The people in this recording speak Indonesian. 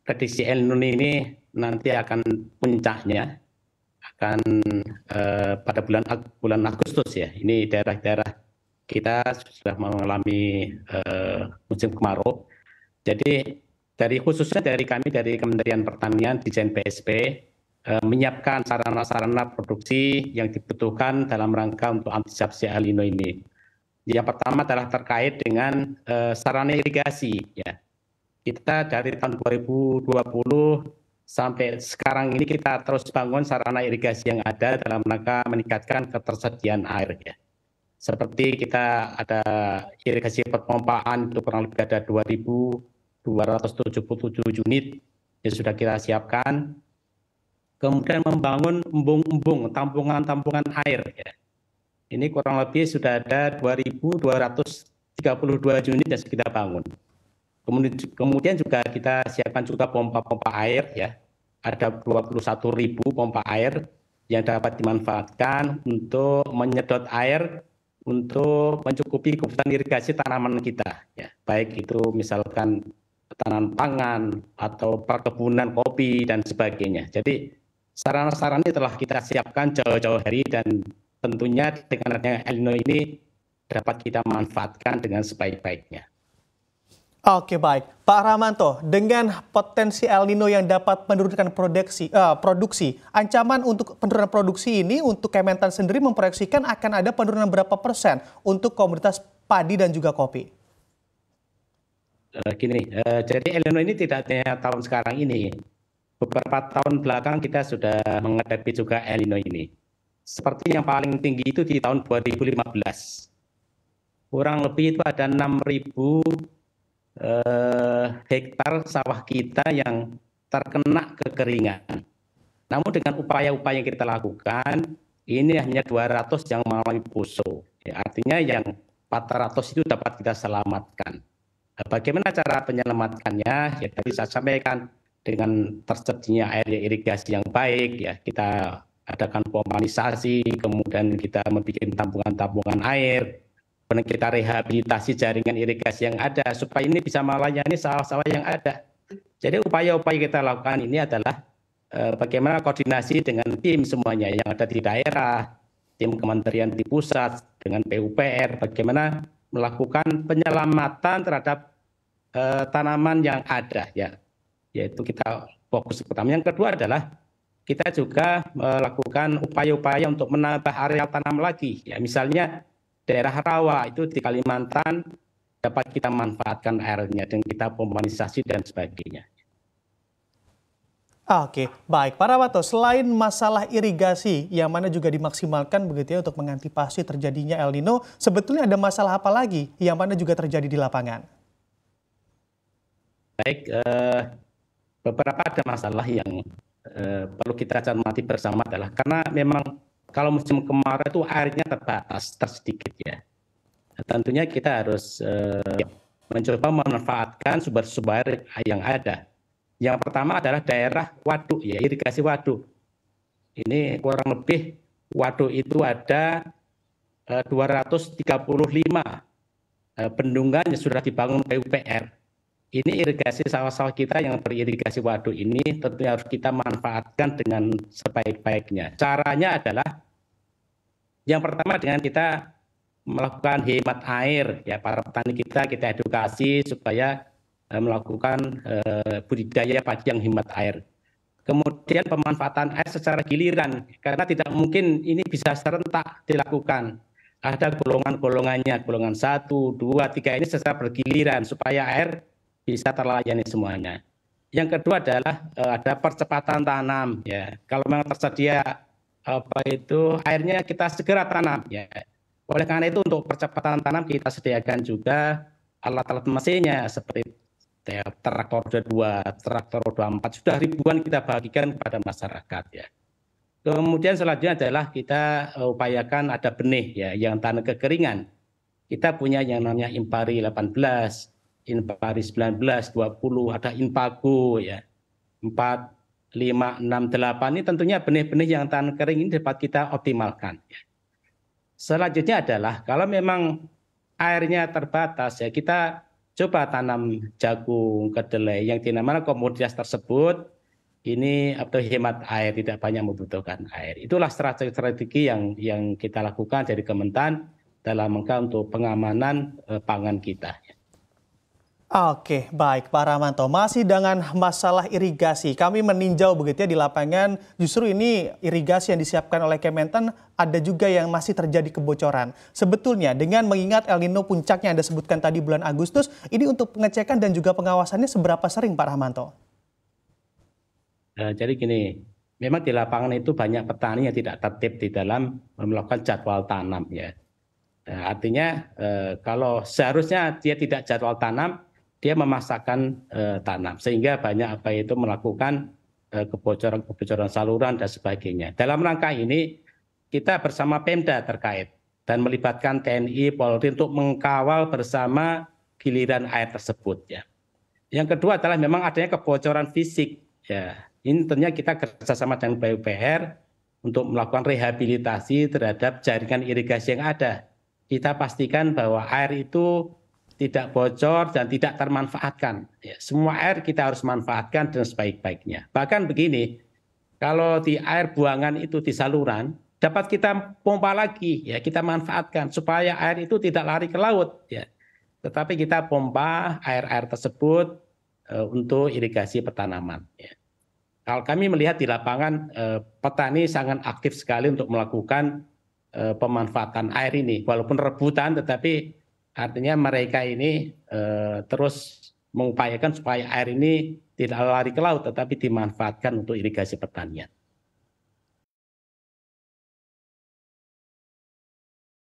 prediksi El Nino ini nanti akan puncaknya akan pada bulan Agustus ya. Ini daerah-daerah kita sudah mengalami musim kemarau. Jadi khususnya dari kami dari Kementerian Pertanian, Ditjen PSP menyiapkan sarana-sarana produksi yang dibutuhkan dalam rangka untuk antisipasi El Nino ini. Yang pertama adalah terkait dengan sarana irigasi ya. Kita dari tahun 2020 sampai sekarang ini kita terus bangun sarana irigasi yang ada dalam rangka meningkatkan ketersediaan air ya. Seperti kita ada irigasi perpompaan itu kurang lebih ada 2.277 unit yang sudah kita siapkan. Kemudian membangun embung-embung, tampungan-tampungan air ya. Ini kurang lebih sudah ada 2.232 unit yang kita bangun. Kemudian juga kita siapkan juga pompa-pompa air ya. Ada 21.000 pompa air yang dapat dimanfaatkan untuk menyedot air untuk mencukupi kebutuhan irigasi tanaman kita ya. Baik itu misalkan tanaman pangan atau perkebunan kopi dan sebagainya. Jadi sarana-sarana ini telah kita siapkan jauh-jauh hari dan tentunya dengan adanya El Nino ini dapat kita manfaatkan dengan sebaik-baiknya. Oke, baik. Pak Rahmanto, dengan potensi El Nino yang dapat menurunkan produksi, ancaman untuk penurunan produksi ini untuk Kementan sendiri memproyeksikan akan ada penurunan berapa persen untuk komoditas padi dan juga kopi? Jadi El Nino ini tidak hanya tahun sekarang ini. Beberapa tahun belakang kita sudah menghadapi juga El Nino ini. Seperti yang paling tinggi itu di tahun 2015. Kurang lebih itu ada 6.000 hektar sawah kita yang terkena kekeringan. Namun dengan upaya-upaya yang kita lakukan, ini hanya 200 yang mengalami poso. Ya, artinya yang 400 itu dapat kita selamatkan. Bagaimana cara penyelamatkannya? Ya tadi saya sampaikan dengan tersedianya air irigasi yang baik, ya kita adakan pompanisasi, kemudian kita membuat tampungan-tampungan air. Kemudian kita rehabilitasi jaringan irigasi yang ada supaya ini bisa melayani sawah-sawah yang ada. Jadi upaya-upaya kita lakukan ini adalah bagaimana koordinasi dengan tim semuanya yang ada di daerah, tim kementerian di pusat dengan PUPR, bagaimana melakukan penyelamatan terhadap tanaman yang ada ya. Yaitu kita fokus pertama. Yang kedua adalah kita juga melakukan upaya-upaya untuk menambah area tanam lagi ya. Misalnya daerah rawa itu di Kalimantan dapat kita manfaatkan airnya dan kita pompanisasi dan sebagainya. Oke, baik. Pak Rahmanto, selain masalah irigasi yang mana juga dimaksimalkan begitu ya untuk mengantisipasi terjadinya El Nino, sebetulnya ada masalah apa lagi yang mana juga terjadi di lapangan? Baik, beberapa ada masalah yang perlu kita cermati bersama adalah karena memang kalau musim kemarau itu airnya terbatas, tersedikit ya. Tentunya kita harus mencoba memanfaatkan sumber-sumber air yang ada. Yang pertama adalah daerah waduk ya, irigasi waduk. Ini kurang lebih waduk itu ada 235 bendungan yang sudah dibangun PUPR. Ini irigasi sawah-sawah kita yang beririgasi waduk ini tentunya harus kita manfaatkan dengan sebaik-baiknya. Caranya adalah yang pertama dengan kita melakukan hemat air ya, para petani kita edukasi supaya melakukan budidaya padi yang hemat air. Kemudian pemanfaatan air secara giliran karena tidak mungkin ini bisa serentak dilakukan. Ada golongan-golongannya, golongan 1, 2, 3 ini secara bergiliran supaya air bisa terlayani semuanya. Yang kedua adalah ada percepatan tanam ya. Kalau memang tersedia airnya kita segera tanam ya. Oleh karena itu untuk percepatan tanam kita sediakan juga alat-alat mesinnya seperti traktor roda 2, traktor roda 4 sudah ribuan kita bagikan kepada masyarakat ya. Kemudian selanjutnya adalah kita upayakan ada benih ya yang tahan kekeringan. Kita punya yang namanya Impari 18, Impari 19, 20, ada Impago ya. 4, 5, 6, 8 ini tentunya benih-benih yang tahan kering ini dapat kita optimalkan ya. Selanjutnya adalah kalau memang airnya terbatas ya kita coba tanam jagung, kedelai yang dinamakan komoditas tersebut ini atau hemat air, tidak banyak membutuhkan air. Itulah strategi yang kita lakukan dari Kementan dalam rangka untuk pengamanan pangan kita. Oke, baik Pak Ramanto. Masih dengan masalah irigasi, kami meninjau begitu ya di lapangan, justru ini irigasi yang disiapkan oleh Kementan ada juga yang masih terjadi kebocoran. Sebetulnya dengan mengingat El Nino puncaknya Anda sebutkan tadi bulan Agustus, ini untuk pengecekan dan juga pengawasannya seberapa sering Pak Ramanto? Jadi gini, memang di lapangan itu banyak petani yang tidak tertib di dalam melakukan jadwal tanam ya. Artinya kalau seharusnya dia tidak jadwal tanam, dia memaksakan tanam sehingga banyak melakukan kebocoran saluran dan sebagainya. Dalam rangka ini kita bersama Pemda terkait dan melibatkan TNI, Polri untuk mengkawal bersama giliran air tersebut ya. Yang kedua adalah memang adanya kebocoran fisik ya. Ini tentunya kita kerjasama dengan PUPR untuk melakukan rehabilitasi terhadap jaringan irigasi yang ada. Kita pastikan bahwa air itu tidak bocor dan tidak termanfaatkan. Ya, semua air kita harus manfaatkan dengan sebaik-baiknya. Bahkan begini, kalau di air buangan itu di saluran, dapat kita pompa lagi, ya kita manfaatkan supaya air itu tidak lari ke laut. Ya. Tetapi kita pompa air-air tersebut untuk irigasi petanaman. Ya. Kalau kami melihat di lapangan, petani sangat aktif sekali untuk melakukan pemanfaatan air ini, walaupun rebutan, tetapi artinya mereka ini terus mengupayakan supaya air ini tidak lari ke laut, tetapi dimanfaatkan untuk irigasi pertanian.